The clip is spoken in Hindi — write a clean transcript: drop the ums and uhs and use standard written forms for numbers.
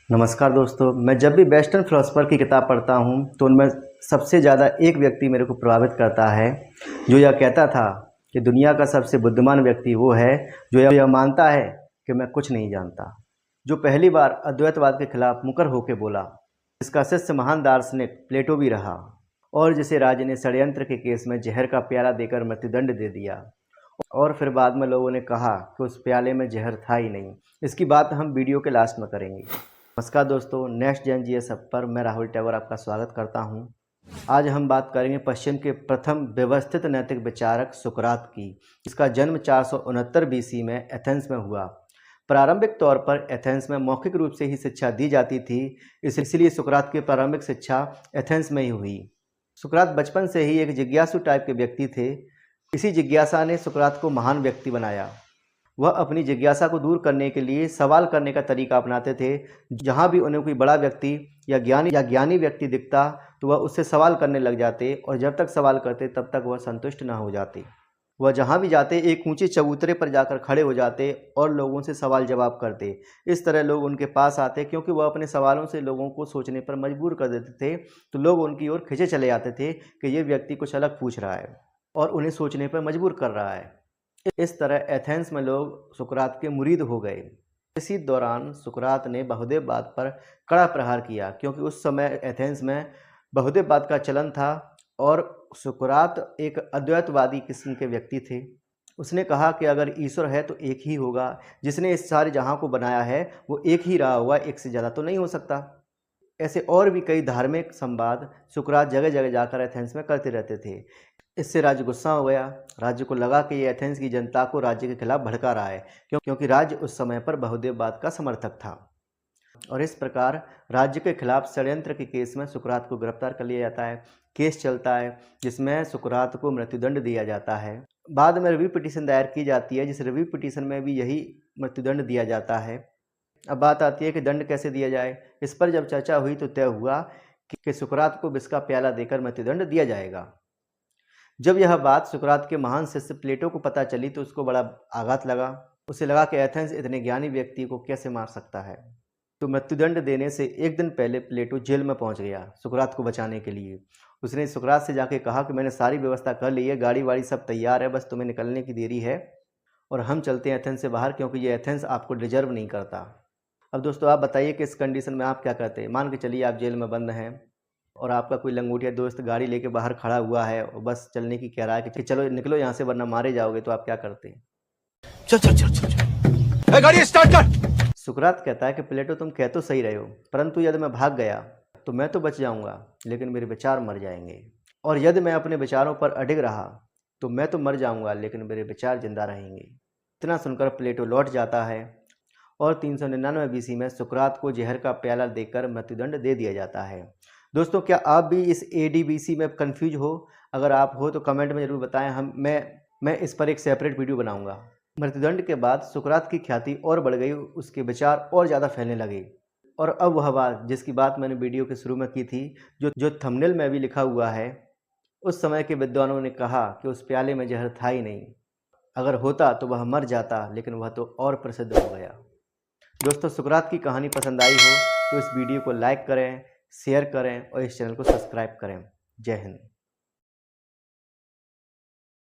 नमस्कार दोस्तों। मैं जब भी वेस्टर्न फिलोसफर की किताब पढ़ता हूँ तो उनमें सबसे ज़्यादा एक व्यक्ति मेरे को प्रभावित करता है जो यह कहता था कि दुनिया का सबसे बुद्धिमान व्यक्ति वो है जो यह मानता है कि मैं कुछ नहीं जानता, जो पहली बार अद्वैतवाद के खिलाफ मुकर होकर बोला। इसका शिष्य महान दार्शनिक प्लेटो भी रहा और जिसे राजा ने षड्यंत्र के केस में जहर का प्याला देकर मृत्युदंड दे दिया और फिर बाद में लोगों ने कहा कि उस प्याले में जहर था ही नहीं। इसकी बात हम वीडियो के लास्ट में करेंगे। नमस्कार दोस्तों, नेक्स्ट जेन जीएस हब पर मैं राहुल टैगोर आपका स्वागत करता हूं। आज हम बात करेंगे पश्चिम के प्रथम व्यवस्थित नैतिक विचारक सुकरात की। इसका जन्म 469 बीसी में एथेंस में हुआ। प्रारंभिक तौर पर एथेंस में मौखिक रूप से ही शिक्षा दी जाती थी, इसलिए सुकरात की प्रारंभिक शिक्षा एथेंस में ही हुई। सुकरात बचपन से ही एक जिज्ञासु टाइप के व्यक्ति थे। इसी जिज्ञासा ने सुकरात को महान व्यक्ति बनाया। वह अपनी जिज्ञासा को दूर करने के लिए सवाल करने का तरीका अपनाते थे। जहाँ भी उन्हें कोई बड़ा व्यक्ति या ज्ञानी व्यक्ति दिखता तो वह उससे सवाल करने लग जाते और जब तक सवाल करते तब तक वह संतुष्ट न हो जाते। वह जहाँ भी जाते एक ऊंचे चबूतरे पर जाकर खड़े हो जाते और लोगों से सवाल जवाब करते। इस तरह लोग उनके पास आते क्योंकि वह अपने सवालों से लोगों को सोचने पर मजबूर कर देते थे। तो लोग उनकी ओर खिंचे चले जाते थे कि ये व्यक्ति कुछ अलग पूछ रहा है और उन्हें सोचने पर मजबूर कर रहा है। इस तरह एथेंस में लोग सुकरात के मुरीद हो गए। इसी दौरान सुकरात ने बहुदेववाद पर कड़ा प्रहार किया क्योंकि उस समय एथेंस में बहुदेववाद का चलन था और सुकरात एक अद्वैतवादी किस्म के व्यक्ति थे। उसने कहा कि अगर ईश्वर है तो एक ही होगा, जिसने इस सारे जहां को बनाया है वो एक ही रहा हुआ, एक से ज़्यादा तो नहीं हो सकता। ऐसे और भी कई धार्मिक संवाद सुकरात जगह जगह जाकर एथेंस में करते रहते थे। इससे राज्य गुस्सा हो गया। राज्य को लगा कि ये एथेंस की जनता को राज्य के खिलाफ भड़का रहा है क्योंकि राज्य उस समय पर बहुदेववाद का समर्थक था। और इस प्रकार राज्य के खिलाफ षड्यंत्र के केस में सुकरात को गिरफ्तार कर लिया जाता है। केस चलता है जिसमें सुकरात को मृत्युदंड दिया जाता है। बाद में रिव्यू पिटीशन दायर की जाती है, जिस रिव्यू पिटीशन में भी यही मृत्युदंड दिया जाता है। अब बात आती है कि दंड कैसे दिया जाए। इस पर जब चर्चा हुई तो तय हुआ कि सुकरात को विष का प्याला देकर मृत्युदंड दिया जाएगा। जब यह बात सुकरात के महान शिष्य प्लेटो को पता चली तो उसको बड़ा आघात लगा। उसे लगा कि एथेंस इतने ज्ञानी व्यक्ति को कैसे मार सकता है। तो मृत्युदंड देने से एक दिन पहले प्लेटो जेल में पहुंच गया सुकरात को बचाने के लिए। उसने सुकरात से जाके कहा कि मैंने सारी व्यवस्था कर ली है, गाड़ी वाड़ी सब तैयार है, बस तुम्हें निकलने की देरी है और हम चलते हैं एथेंस से बाहर क्योंकि ये एथेंस आपको डिजर्व नहीं करता। अब दोस्तों आप बताइए कि इस कंडीशन में आप क्या करते हैं। मान के चलिए आप जेल में बंद हैं और आपका कोई लंगोटिया दोस्त गाड़ी लेके बाहर खड़ा हुआ है और बस चलने की कह रहा है कि चलो निकलो यहाँ से वरना मारे जाओगे, तो आप क्या करते हैं? चल चल चल चल चल, गाड़ी स्टार्ट कर। सुकरात कहता है कि प्लेटो तुम कह तो सही रहे हो, परंतु यदि मैं भाग गया तो मैं तो बच जाऊंगा लेकिन मेरे विचार मर जाएंगे, और यदि मैं अपने विचारों पर अडिग रहा तो मैं तो मर जाऊंगा लेकिन मेरे विचार जिंदा रहेंगे। इतना सुनकर प्लेटो लौट जाता है और 399 बीसी में सुकरात को जहर का प्याला देकर मृत्युदंड दे दिया जाता है। दोस्तों क्या आप भी इस एडीबीसी में कंफ्यूज हो? अगर आप हो तो कमेंट में ज़रूर बताएं। मैं इस पर एक सेपरेट वीडियो बनाऊंगा। मृत्युदंड के बाद सुकरात की ख्याति और बढ़ गई, उसके विचार और ज़्यादा फैलने लगे। और अब वह बात जिसकी बात मैंने वीडियो के शुरू में की थी, जो थंबनेल में भी लिखा हुआ है, उस समय के विद्वानों ने कहा कि उस प्याले में जहर था ही नहीं। अगर होता तो वह मर जाता, लेकिन वह तो और प्रसिद्ध हो गया। दोस्तों सुकरात की कहानी पसंद आई हो तो इस वीडियो को लाइक करें, शेयर करें और इस चैनल को सब्सक्राइब करें। जय हिंद।